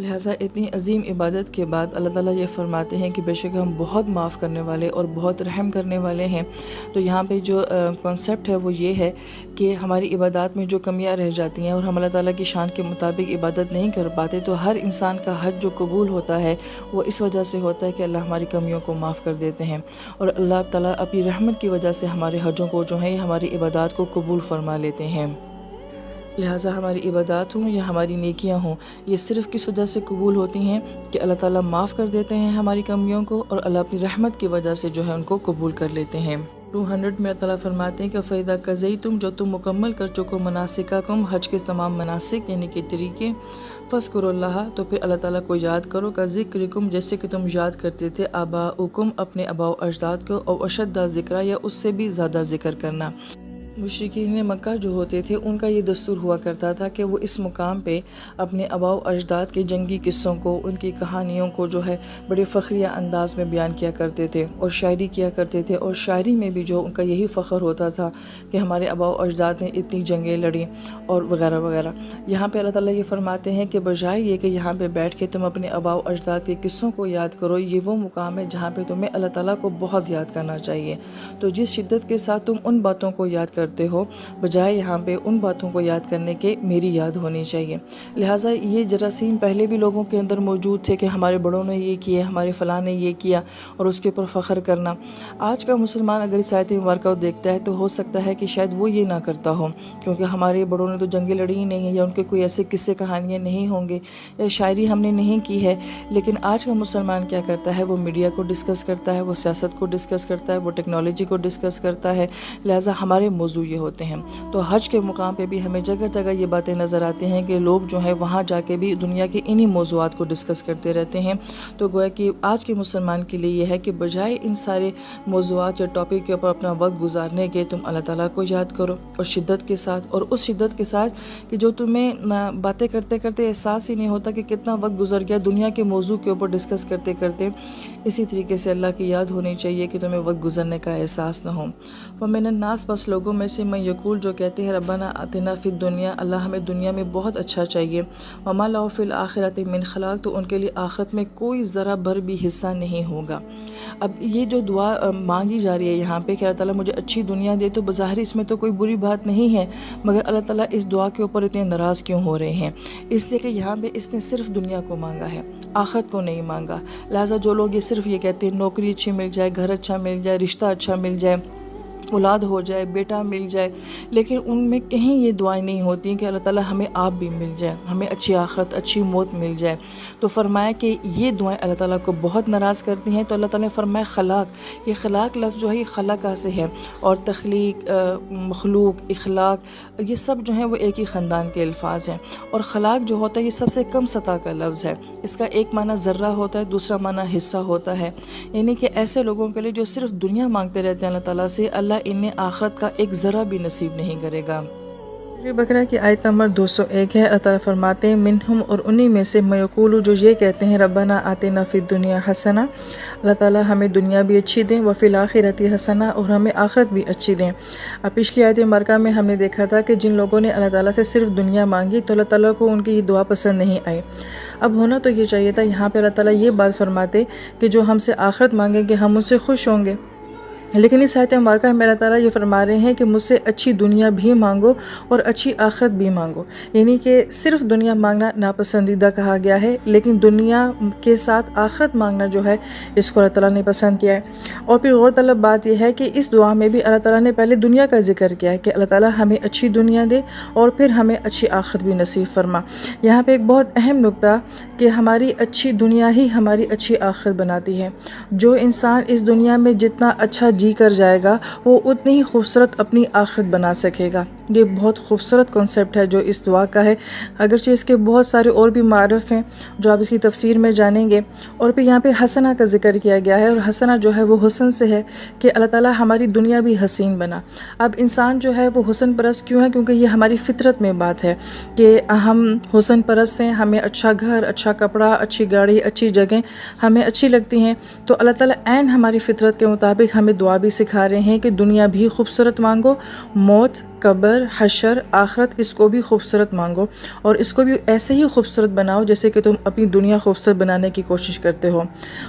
لہٰذا اتنی عظیم عبادت کے بعد اللہ تعالیٰ یہ فرماتے ہیں کہ بے شک ہم بہت معاف کرنے والے اور بہت رحم کرنے والے ہیں۔ تو یہاں پہ جو کانسیپٹ ہے وہ یہ ہے کہ ہماری عبادات میں جو کمیاں رہ جاتی ہیں اور ہم اللہ تعالیٰ کی شان کے مطابق عبادت نہیں کر پاتے، تو ہر انسان کا حج جو قبول ہوتا ہے وہ اس وجہ سے ہوتا ہے کہ اللہ ہماری کمیوں کو معاف کر دیتے ہیں، اور اللہ تعالیٰ اپنی رحمت کی وجہ سے ہمارے حجوں کو جو ہے ہماری عبادات کو قبول فرما لیتے ہیں۔ لہٰذا ہماری عبادات ہوں یا ہماری نیکیاں ہوں، یہ صرف کس وجہ سے قبول ہوتی ہیں کہ اللہ تعالیٰ معاف کر دیتے ہیں ہماری کمیوں کو، اور اللہ اپنی رحمت کی وجہ سے جو ہے ان کو قبول کر لیتے ہیں۔ 200 میں اللہ تعالیٰ فرماتے ہیں کہ فَإِذَا قَضَيْتُمْ، جو تم مکمل کر چکو مناسککم، حج کے تمام مناسک یعنی کہ طریقے، فَاذْكُرُوا اللَّهَ، تو پھر اللہ تعالیٰ کو یاد کرو، كَذِكْرِكُمْ، جیسے کہ تم یاد کرتے تھے آباؤکم، اپنے آباء و اجداد کو، او اشد ذکرہ، یا اس سے بھی زیادہ ذکر کرنا۔ مشرکین مکہ جو ہوتے تھے ان کا یہ دستور ہوا کرتا تھا کہ وہ اس مقام پہ اپنے آباء و اجداد کے جنگی قصوں کو، ان کی کہانیوں کو جو ہے بڑے فخریہ انداز میں بیان کیا کرتے تھے اور شاعری کیا کرتے تھے، اور شاعری میں بھی جو ان کا یہی فخر ہوتا تھا کہ ہمارے آباء و اجداد نے اتنی جنگیں لڑیں اور وغیرہ وغیرہ۔ یہاں پہ اللہ تعالیٰ یہ فرماتے ہیں کہ بجائے یہ کہ یہاں پہ بیٹھ کے تم اپنے آباء و اجداد کے قصوں کو یاد کرو، یہ وہ مقام ہے جہاں پہ تمہیں اللہ تعالیٰ کو بہت یاد کرنا چاہیے۔ تو جس شدت کے ساتھ تم ان باتوں کو یاد کرتے ہو، بجائے یہاں پہ ان باتوں کو یاد کرنے کے میری یاد ہونی چاہیے۔ لہٰذا یہ جراثیم پہلے بھی لوگوں کے اندر موجود تھے کہ ہمارے بڑوں نے یہ کیا، ہمارے فلاں نے یہ کیا، اور اس کے اوپر فخر کرنا۔ آج کا مسلمان اگر اس آیت مبارکہ کو دیکھتا ہے تو ہو سکتا ہے کہ شاید وہ یہ نہ کرتا ہو، کیونکہ ہمارے بڑوں نے تو جنگیں لڑی ہی نہیں ہیں، یا ان کے کوئی ایسے قصے کہانیاں نہیں ہوں گے، یا شاعری ہم نے نہیں کی ہے۔ لیکن آج کا مسلمان کیا کرتا ہے؟ وہ میڈیا کو ڈسکس کرتا ہے، وہ سیاست کو ڈسکس کرتا ہے، وہ ٹیکنالوجی کو ڈسکس کرتا ہے۔ لہٰذا ہمارے موضوع یہ ہوتے ہیں۔ تو حج کے مقام پہ بھی ہمیں جگہ جگہ یہ باتیں نظر آتی ہیں کہ لوگ جو ہیں وہاں جا کے بھی دنیا کے انہی موضوعات کو ڈسکس کرتے رہتے ہیں۔ تو گویا کہ آج کے مسلمان کے لیے یہ ہے کہ بجائے ان سارے موضوعات یا ٹاپک کے اوپر اپنا وقت گزارنے کے، تم اللہ تعالیٰ کو یاد کرو، اور شدت کے ساتھ، اور اس شدت کے ساتھ کہ جو تمہیں باتیں کرتے کرتے احساس ہی نہیں ہوتا کہ کتنا وقت گزر گیا دنیا کے موضوع کے اوپر ڈسکس کرتے کرتے۔ اسی طریقے سے اللہ کی یاد ہونی چاہیے کہ تمہیں وقت گزرنے کا احساس نہ ہو۔ وَمِنَ النَّاسِ، بس لوگوں میں سے من یقول، جو کہتے ہیں ربنا آتنا فی الدنیا، اللہ ہمیں دنیا میں بہت اچھا چاہیے، وما لہ فی الآخرۃ من خلاق، تو ان کے لیے آخرت میں کوئی ذرا بھر بھی حصہ نہیں ہوگا۔ اب یہ جو دعا مانگی جا رہی ہے یہاں پہ کہ اللہ تعالیٰ مجھے اچھی دنیا دے، تو بظاہر اس میں تو کوئی بری بات نہیں ہے، مگر اللہ تعالیٰ اس دعا کے اوپر اتنے ناراض کیوں ہو رہے ہیں؟ اس لیے کہ یہاں پہ اس نے صرف دنیا کو مانگا ہے، آخرت کو نہیں مانگا۔ لہٰذا جو لوگ یہ صرف یہ کہتے ہیں نوکری اچھی مل جائے، گھر اچھا مل جائے، رشتہ اچھا مل جائے، اولاد ہو جائے، بیٹا مل جائے، لیکن ان میں کہیں یہ دعائیں نہیں ہوتی کہ اللہ تعالیٰ ہمیں آپ بھی مل جائے، ہمیں اچھی آخرت، اچھی موت مل جائے۔ تو فرمایا کہ یہ دعائیں اللہ تعالیٰ کو بہت ناراض کرتی ہیں۔ تو اللہ تعالیٰ نے فرمایا خلاق، یہ خلاق لفظ جو ہے یہ خلقہ سے ہے، اور تخلیق، مخلوق، اخلاق، یہ سب جو ہیں وہ ایک ہی خاندان کے الفاظ ہیں، اور خلاق جو ہوتا ہے یہ سب سے کم سطح کا لفظ ہے۔ اس کا ایک معنی ذرہ ہوتا ہے، دوسرا معنی حصہ ہوتا ہے، یعنی کہ ایسے لوگوں کے لیے جو صرف دنیا مانگتے رہتے ہیں اللہ تعالیٰ سے، اللہ انہیں آخرت کا ایک ذرہ بھی نصیب نہیں کرے گا۔ سورہ بقرہ کی آیت نمبر 201 ہے۔ اللہ تعالیٰ فرماتے ہیں منہم، اور انہی میں سے من یقول، جو یہ کہتے ہیں ربنا آتنا فی الدنیا حسنہ، اللہ تعالیٰ ہمیں دنیا بھی اچھی دیں، وفی الآخرۃ حسنہ، اور ہمیں آخرت بھی اچھی دیں۔ اب پچھلی آیت مبارکہ میں ہم نے دیکھا تھا کہ جن لوگوں نے اللہ تعالیٰ سے صرف دنیا مانگی تو اللہ تعالیٰ کو ان کی یہ دعا پسند نہیں آئی۔ اب ہونا تو یہ چاہیے تھا، یہاں پہ اللہ تعالیٰ یہ بات فرماتے کہ جو ہم سے آخرت مانگیں گے ہم ان سے خوش ہوں گے، لیکن اس آیت مبارکہ میں اللہ تعالیٰ یہ فرما رہے ہیں کہ مجھ سے اچھی دنیا بھی مانگو اور اچھی آخرت بھی مانگو، یعنی کہ صرف دنیا مانگنا ناپسندیدہ کہا گیا ہے، لیکن دنیا کے ساتھ آخرت مانگنا جو ہے اس کو اللہ تعالیٰ نے پسند کیا ہے۔ اور پھر غور طلب بات یہ ہے کہ اس دعا میں بھی اللہ تعالیٰ نے پہلے دنیا کا ذکر کیا ہے کہ اللہ تعالیٰ ہمیں اچھی دنیا دے اور پھر ہمیں اچھی آخرت بھی نصیب فرما۔ یہاں پہ ایک بہت اہم نقطہ کہ ہماری اچھی دنیا ہی ہماری اچھی آخرت بناتی ہے۔ جو انسان اس دنیا میں جتنا اچھا جی کر جائے گا وہ اتنی ہی خوبصورت اپنی آخرت بنا سکے گا۔ یہ بہت خوبصورت کنسیپٹ ہے جو اس دعا کا ہے، اگرچہ اس کے بہت سارے اور بھی معرف ہیں جو آپ اس کی تفسیر میں جانیں گے۔ اور پھر یہاں پہ حسنہ کا ذکر کیا گیا ہے، اور حسنہ جو ہے وہ حسن سے ہے کہ اللہ تعالیٰ ہماری دنیا بھی حسین بنا۔ اب انسان جو ہے وہ حسن پرست کیوں ہے؟ کیونکہ یہ ہماری فطرت میں بات ہے کہ ہم حسن پرست ہیں، ہمیں اچھا گھر، اچھا کپڑا، اچھی گاڑی، اچھی جگہیں ہمیں اچھی لگتی ہیں۔ تو اللہ تعالیٰ عین ہماری فطرت کے مطابق ہمیں دعا بھی سکھا رہے ہیں کہ دنیا بھی خوبصورت مانگو، موت قبر، حشر، آخرت، اس کو بھی خوبصورت مانگو اور اس کو بھی ایسے ہی خوبصورت بناؤ جیسے کہ تم اپنی دنیا خوبصورت بنانے کی کوشش کرتے ہو۔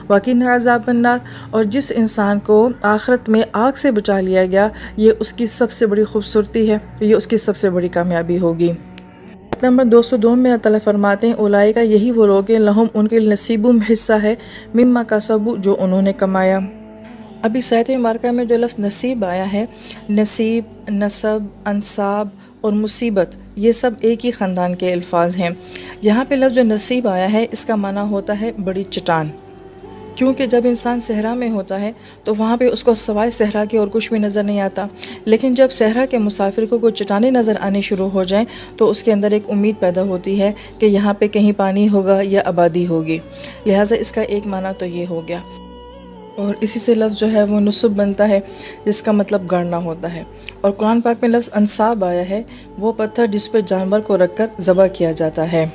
وَقِنَا عَذَابَ النَّارِ، اور جس انسان کو آخرت میں آگ سے بچا لیا گیا، یہ اس کی سب سے بڑی خوبصورتی ہے، یہ اس کی سب سے بڑی کامیابی ہوگی۔ نمبر 202 میں اللہ تعالیٰ فرماتے ہیں اولئک، یہی وہ لوگ ہیں، لہم ان کے نصیبم حصہ ہے، مما کسبوا جو انہوں نے کمایا۔ ابھی آیت مبارکہ میں جو لفظ نصیب آیا ہے، نصیب، نسب، انصاب اور مصیبت، یہ سب ایک ہی خاندان کے الفاظ ہیں۔ یہاں پہ لفظ جو نصیب آیا ہے اس کا معنی ہوتا ہے بڑی چٹان، کیونکہ جب انسان صحرا میں ہوتا ہے تو وہاں پہ اس کو سوائے صحرا کے اور کچھ بھی نظر نہیں آتا، لیکن جب صحرا کے مسافر کو کوئی چٹانیں نظر آنے شروع ہو جائیں تو اس کے اندر ایک امید پیدا ہوتی ہے کہ یہاں پہ کہیں پانی ہوگا یا آبادی ہوگی، لہٰذا اس کا ایک معنی تو یہ ہو گیا۔ اور اسی سے لفظ جو ہے وہ نصب بنتا ہے، جس کا مطلب گاڑنا ہوتا ہے۔ اور قرآن پاک میں لفظ انصاب آیا ہے، وہ پتھر جس پہ جانور کو رکھ کر ذبح کیا جاتا ہے۔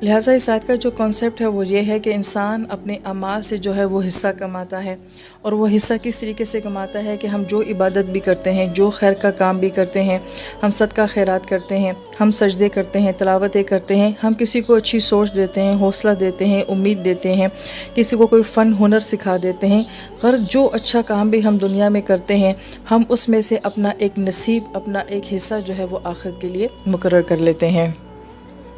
لہٰذا اس آیت کا جو کانسیپٹ ہے وہ یہ ہے کہ انسان اپنے اعمال سے جو ہے وہ حصہ کماتا ہے، اور وہ حصہ کس طریقے سے کماتا ہے کہ ہم جو عبادت بھی کرتے ہیں، جو خیر کا کام بھی کرتے ہیں، ہم صدقہ خیرات کرتے ہیں، ہم سجدے کرتے ہیں، تلاوتیں کرتے ہیں، ہم کسی کو اچھی سوچ دیتے ہیں، حوصلہ دیتے ہیں، امید دیتے ہیں، کسی کو کوئی فن ہنر سکھا دیتے ہیں، غرض جو اچھا کام بھی ہم دنیا میں کرتے ہیں، ہم اس میں سے اپنا ایک نصیب، اپنا ایک حصہ جو ہے وہ آخرت کے لیے مقرر کر لیتے ہیں۔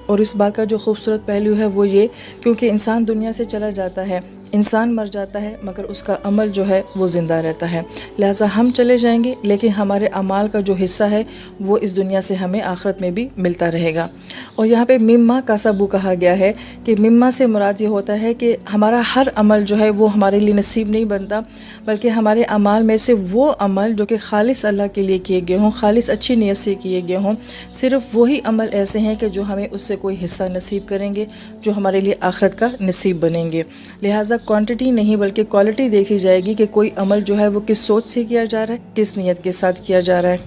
اور اس بات کا جو خوبصورت پہلو ہے وہ یہ، کیونکہ انسان دنیا سے چلا جاتا ہے، انسان مر جاتا ہے، مگر اس کا عمل جو ہے وہ زندہ رہتا ہے، لہٰذا ہم چلے جائیں گے لیکن ہمارے اعمال کا جو حصہ ہے وہ اس دنیا سے ہمیں آخرت میں بھی ملتا رہے گا۔ اور یہاں پہ مما کسبوا کہا گیا ہے کہ مما سے مراد یہ ہوتا ہے کہ ہمارا ہر عمل جو ہے وہ ہمارے لیے نصیب نہیں بنتا، بلکہ ہمارے اعمال میں سے وہ عمل جو کہ خالص اللہ کے لیے کیے گئے ہوں، خالص اچھی نیت سے کیے گئے ہوں، صرف وہی عمل ایسے ہیں کہ جو ہمیں اس سے کوئی حصہ نصیب کریں گے، جو ہمارے لیے آخرت کا نصیب بنیں گے۔ لہٰذا کوانٹٹی نہیں بلکہ کوالٹی دیکھی جائے گی کہ کوئی عمل جو ہے وہ کس سوچ سے کیا جا رہا ہے، کس نیت کے ساتھ کیا جا رہا ہے۔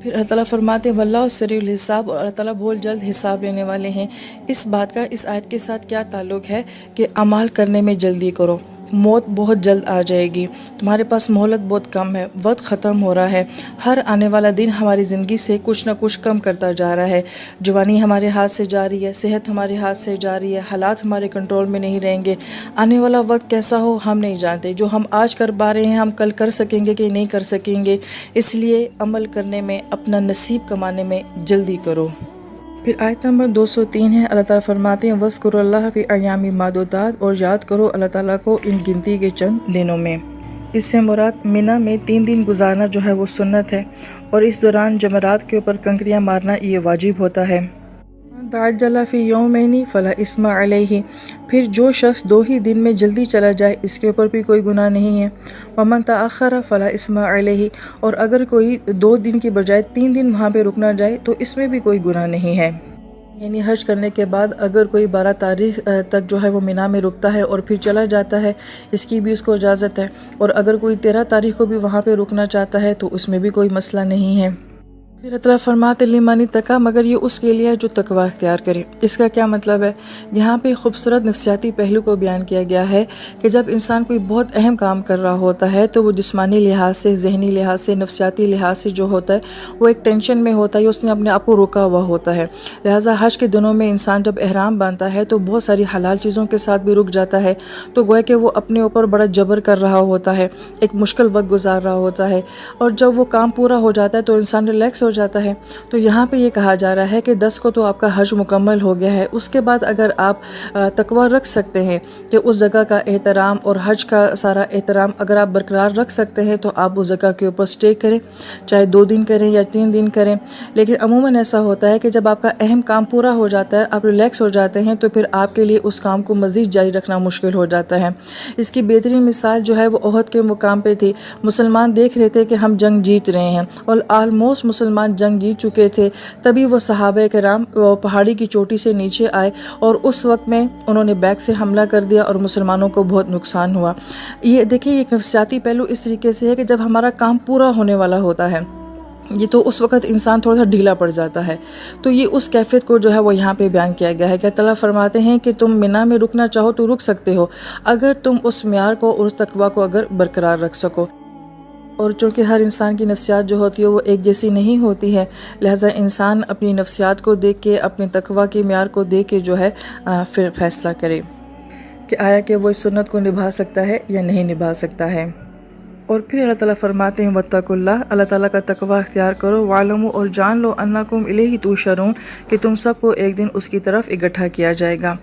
پھر اللہ تعالیٰ فرماتے ہیں واللہ سریع الحساب، اور اللہ تعالیٰ بہت جلد حساب لینے والے ہیں۔ اس بات کا اس آیت کے ساتھ کیا تعلق ہے کہ اعمال کرنے میں جلدی کرو، موت بہت جلد آ جائے گی، تمہارے پاس مہلت بہت کم ہے، وقت ختم ہو رہا ہے، ہر آنے والا دن ہماری زندگی سے کچھ نہ کچھ کم کرتا جا رہا ہے، جوانی ہمارے ہاتھ سے جا رہی ہے، صحت ہمارے ہاتھ سے جا رہی ہے، حالات ہمارے کنٹرول میں نہیں رہیں گے، آنے والا وقت کیسا ہو ہم نہیں جانتے، جو ہم آج کر پا رہے ہیں ہم کل کر سکیں گے کہ نہیں کر سکیں گے، اس لیے عمل کرنے میں، اپنا نصیب کمانے میں جلدی کرو۔ پھر آیت نمبر 203 ہے، اللہ تعالیٰ فرماتے ہیں وَاذْكُرُوا اللَّهَ فِي أَيَّامٍ مَّعْدُودَاتٍ، اور یاد کرو اللہ تعالیٰ کو ان گنتی کے چند دنوں میں۔ اس سے مراد منی میں 3 دن گزارنا جو ہے وہ سنت ہے، اور اس دوران جمرات کے اوپر کنکریاں مارنا یہ واجب ہوتا ہے۔ تعجل فی یومین فلا اسم علیہ، پھر جو شخص 2 ہی دن میں جلدی چلا جائے اس کے اوپر بھی کوئی گناہ نہیں ہے۔ ومن تأخر فلا اسم علیہ، اور اگر کوئی 2 دن کی بجائے 3 دن وہاں پہ رکنا جائے تو اس میں بھی کوئی گناہ نہیں ہے۔ یعنی حج کرنے کے بعد اگر کوئی 12 تاریخ تک جو ہے وہ منی میں رکتا ہے اور پھر چلا جاتا ہے، اس کی بھی اس کو اجازت ہے، اور اگر کوئی 13 تاریخ کو بھی وہاں پہ رکنا چاہتا ہے تو اس میں بھی کوئی مسئلہ نہیں ہے۔ پھر اللہ فرماتے لمن اتقی، مگر یہ اس کے لیے جو تقوی اختیار کرے۔ اس کا کیا مطلب ہے؟ یہاں پہ خوبصورت نفسیاتی پہلو کو بیان کیا گیا ہے کہ جب انسان کوئی بہت اہم کام کر رہا ہوتا ہے تو وہ جسمانی لحاظ سے، ذہنی لحاظ سے، نفسیاتی لحاظ سے جو ہوتا ہے وہ ایک ٹینشن میں ہوتا ہے، اس نے اپنے آپ کو روکا ہوا ہوتا ہے۔ لہٰذا حج کے دنوں میں انسان جب احرام باندھتا ہے تو بہت ساری حلال چیزوں کے ساتھ بھی رک جاتا ہے، تو گویا کہ وہ اپنے اوپر بڑا جبر کر رہا ہوتا ہے، ایک مشکل وقت گزار رہا ہوتا ہے، اور جب وہ کام پورا ہو جاتا ہے تو انسان ریلیکس ہو جاتا ہے۔ تو یہاں پہ یہ کہا جا رہا ہے کہ 10 کو تو آپ کا حج مکمل ہو گیا ہے، اس کے بعد اگر آپ تقوی رکھ سکتے ہیں کہ اس جگہ کا احترام اور حج کا سارا احترام اگر آپ برقرار رکھ سکتے ہیں تو آپ اس جگہ کے اوپر سٹے کریں، چاہے 2 دن کریں یا 3 دن کریں۔ لیکن عموماً ایسا ہوتا ہے کہ جب آپ کا اہم کام پورا ہو جاتا ہے، آپ ریلیکس ہو جاتے ہیں، تو پھر آپ کے لیے اس کام کو مزید جاری رکھنا مشکل ہو جاتا ہے۔ اس کی بہترین مثال جو ہے وہ احد کے مقام پہ تھی۔ مسلمان دیکھ رہے تھے کہ ہم جنگ جیت رہے ہیں، اور آلموسٹ مسلمان جنگ جیت چکے تھے، تبھی وہ صحابہ کرام پہاڑی کی چوٹی سے نیچے آئے، اور اس وقت میں انہوں نے بیک سے حملہ کر دیا اور مسلمانوں کو بہت نقصان ہوا۔ یہ دیکھیں، ایک نفسیاتی پہلو اس طریقے سے ہے کہ جب ہمارا کام پورا ہونے والا ہوتا ہے یہ تو اس وقت انسان تھوڑا سا ڈھیلا پڑ جاتا ہے، تو یہ اس کیفیت کو جو ہے وہ یہاں پہ بیان کیا گیا ہے کہ اللہ فرماتے ہیں کہ تم منی میں رکنا چاہو تو رک سکتے ہو، اگر تم اس معیار کو اور اس تقوی کو اگر برقرار رکھ سکو۔ اور چونکہ ہر انسان کی نفسیات جو ہوتی ہے وہ ایک جیسی نہیں ہوتی ہے، لہٰذا انسان اپنی نفسیات کو دیکھ کے، اپنے تقویٰ کے معیار کو دیکھ کے جو ہے پھر فیصلہ کرے کہ آیا کہ وہ اس سنت کو نبھا سکتا ہے یا نہیں نبھا سکتا ہے۔ اور پھر اللہ تعالیٰ فرماتے ہیں وَاتَّقُوا اللَّهَ، اللہ تعالیٰ کا تقویٰ اختیار کرو، وَاعْلَمُوا، اور جان لو، أَنَّكُمْ إِلَيْهِ تُحْشَرُونَ، کہ تم سب کو ایک دن اس کی طرف اکٹھا کیا جائے گا۔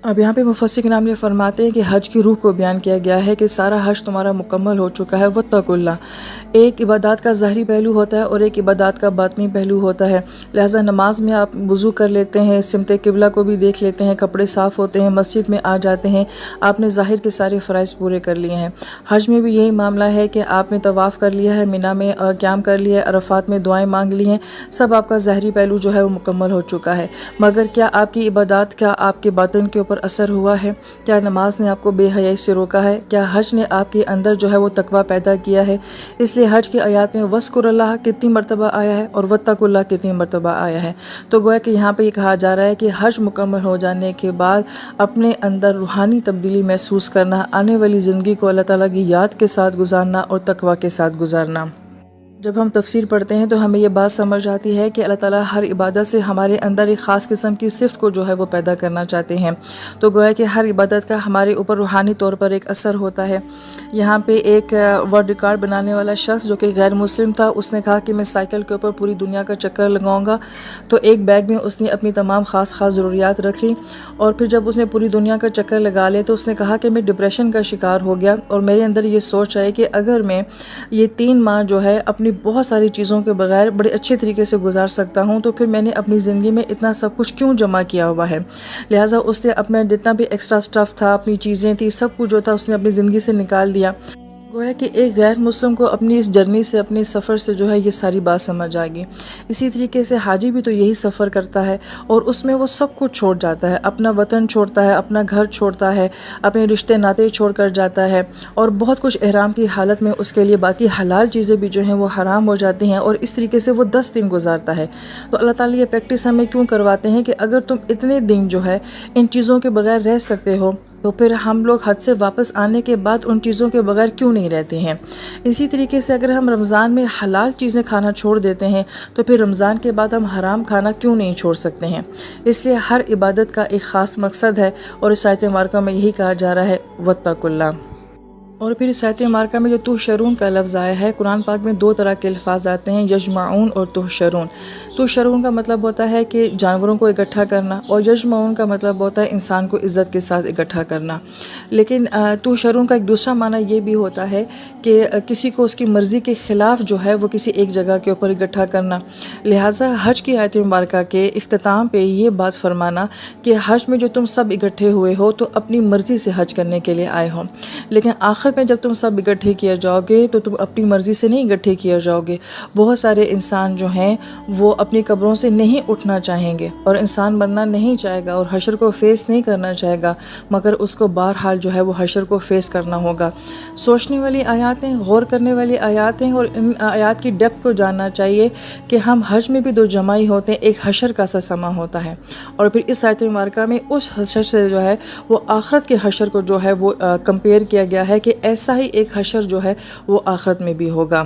اب یہاں پہ مفسر کرام یہ فرماتے ہیں کہ حج کی روح کو بیان کیا گیا ہے کہ سارا حج تمہارا مکمل ہو چکا ہے۔ وَاتَّقُوا اللَّهَ، ایک عبادات کا ظاہری پہلو ہوتا ہے اور ایک عبادات کا باطنی پہلو ہوتا ہے، لہٰذا نماز میں آپ وضو کر لیتے ہیں، سمت قبلہ کو بھی دیکھ لیتے ہیں، کپڑے صاف ہوتے ہیں، مسجد میں آ جاتے ہیں، آپ نے ظاہر کے سارے فرائض پورے کر لیے ہیں۔ حج میں بھی یہی معاملہ ہے کہ آپ نے طواف کر لیا ہے، مینا میں قیام کر لیا ہے، عرفات میں دعائیں مانگ لی ہیں، سب آپ کا ظاہری پہلو جو ہے وہ مکمل ہو چکا ہے، مگر کیا آپ کی عبادات کا آپ کے باطن کے اوپر اثر ہوا ہے؟ کیا نماز نے آپ کو بے حیائی سے روکا ہے؟ کیا حج نے آپ کے اندر جو ہے وہ تقویٰ پیدا کیا ہے؟ اس لیے حج کی آیات میں وَاذْكُرُوا اللَّهَ کتنی مرتبہ آیا ہے اور وَاتَّقُوا اللَّهَ کتنی مرتبہ آیا ہے؟ تو گویا کہ یہاں پہ یہ کہا جا رہا ہے کہ حج مکمل ہو جانے کے بعد اپنے اندر روحانی تبدیلی محسوس کرنا، آنے والی زندگی کو اللہ تعالیٰ کی یاد کے ساتھ گزارنا اور تقویٰ کے ساتھ گزارنا۔ جب ہم تفسیر پڑھتے ہیں تو ہمیں یہ بات سمجھ آتی ہے کہ اللہ تعالیٰ ہر عبادت سے ہمارے اندر ایک خاص قسم کی صفت کو جو ہے وہ پیدا کرنا چاہتے ہیں، تو گویا کہ ہر عبادت کا ہمارے اوپر روحانی طور پر ایک اثر ہوتا ہے۔ یہاں پہ ایک ورلڈ ریکارڈ بنانے والا شخص جو کہ غیر مسلم تھا، اس نے کہا کہ میں سائیکل کے اوپر پوری دنیا کا چکر لگاؤں گا، تو ایک بیگ میں اس نے اپنی تمام خاص ضروریات رکھ لی، اور پھر جب اس نے پوری دنیا کا چکر لگا لیا تو اس نے کہا کہ میں ڈپریشن کا شکار ہو گیا، اور میرے اندر یہ سوچ آئی کہ اگر میں یہ 3 ماہ جو ہے اپنی بہت ساری چیزوں کے بغیر بڑے اچھے طریقے سے گزار سکتا ہوں، تو پھر میں نے اپنی زندگی میں اتنا سب کچھ کیوں جمع کیا ہوا ہے؟ لہٰذا اس نے اپنا جتنا بھی ایکسٹرا سٹف تھا، اپنی چیزیں تھی، سب کچھ جو تھا اس نے اپنی زندگی سے نکال دیا۔ گویا کہ ایک غیر مسلم کو اپنی اس جرنی سے، اپنے سفر سے جو ہے یہ ساری بات سمجھ آ گئی۔ اسی طریقے سے حاجی بھی تو یہی سفر کرتا ہے، اور اس میں وہ سب کچھ چھوڑ جاتا ہے، اپنا وطن چھوڑتا ہے، اپنا گھر چھوڑتا ہے، اپنے رشتے ناطے چھوڑ کر جاتا ہے، اور بہت کچھ احرام کی حالت میں اس کے لیے باقی حلال چیزیں بھی جو ہیں وہ حرام ہو جاتی ہیں، اور اس طریقے سے وہ 10 دن گزارتا ہے۔ تو اللہ تعالیٰ یہ پریکٹس ہمیں کیوں کرواتے ہیں کہ اگر تم اتنے دن جو ہے ان چیزوں کے بغیر رہ سکتے ہو، تو پھر ہم لوگ حج سے واپس آنے کے بعد ان چیزوں کے بغیر کیوں نہیں رہتے ہیں؟ اسی طریقے سے اگر ہم رمضان میں حلال چیزیں کھانا چھوڑ دیتے ہیں تو پھر رمضان کے بعد ہم حرام کھانا کیوں نہیں چھوڑ سکتے ہیں؟ اس لیے ہر عبادت کا ایک خاص مقصد ہے، اور اس آیت مبارکہ میں یہی کہا جا رہا ہے وَاتَّقُوا اللَّهَ۔ اور پھر اس آیت مبارکہ میں جو تحشرون کا لفظ آیا ہے، قرآن پاک میں 2 طرح کے الفاظ آتے ہیں، یجمعون اور تحشرون۔ تحشرون کا مطلب ہوتا ہے کہ جانوروں کو اکٹھا کرنا، اور یجمعون کا مطلب ہوتا ہے انسان کو عزت کے ساتھ اکٹھا کرنا۔ لیکن تحشرون کا ایک دوسرا معنی یہ بھی ہوتا ہے کہ کسی کو اس کی مرضی کے خلاف جو ہے وہ کسی ایک جگہ کے اوپر اکٹھا کرنا۔ لہٰذا حج کی آیت مبارکہ کے اختتام پہ یہ بات فرمانا کہ حج میں جو تم سب اکٹھے ہوئے ہو تو اپنی مرضی سے حج کرنے کے لیے آئے ہو، لیکن آخر میں جب تم سب اکٹھے کیے جاؤ گے تو تم اپنی مرضی سے نہیں اکٹھے کیے جاؤ گے۔ بہت سارے انسان جو ہیں وہ اپنی قبروں سے نہیں اٹھنا چاہیں گے، اور انسان مرنا نہیں چاہے گا اور حشر کو فیس نہیں کرنا چاہے گا، مگر اس کو بہرحال جو ہے وہ حشر کو فیس کرنا ہوگا۔ سوچنے والی آیات ہیں، غور کرنے والی آیات ہیں، اور ان آیات کی ڈیپتھ کو جاننا چاہیے کہ ہم حج میں بھی 2 جماعی ہوتے ہیں، ایک حشر کا سا سما ہوتا ہے، اور پھر اس آیت مبارکہ میں اس حشر سے جو ہے وہ آخرت کے حشر کو جو ہے وہ کمپیئر کیا گیا ہے کہ ایسا ہی ایک حشر جو ہے وہ آخرت میں بھی ہوگا۔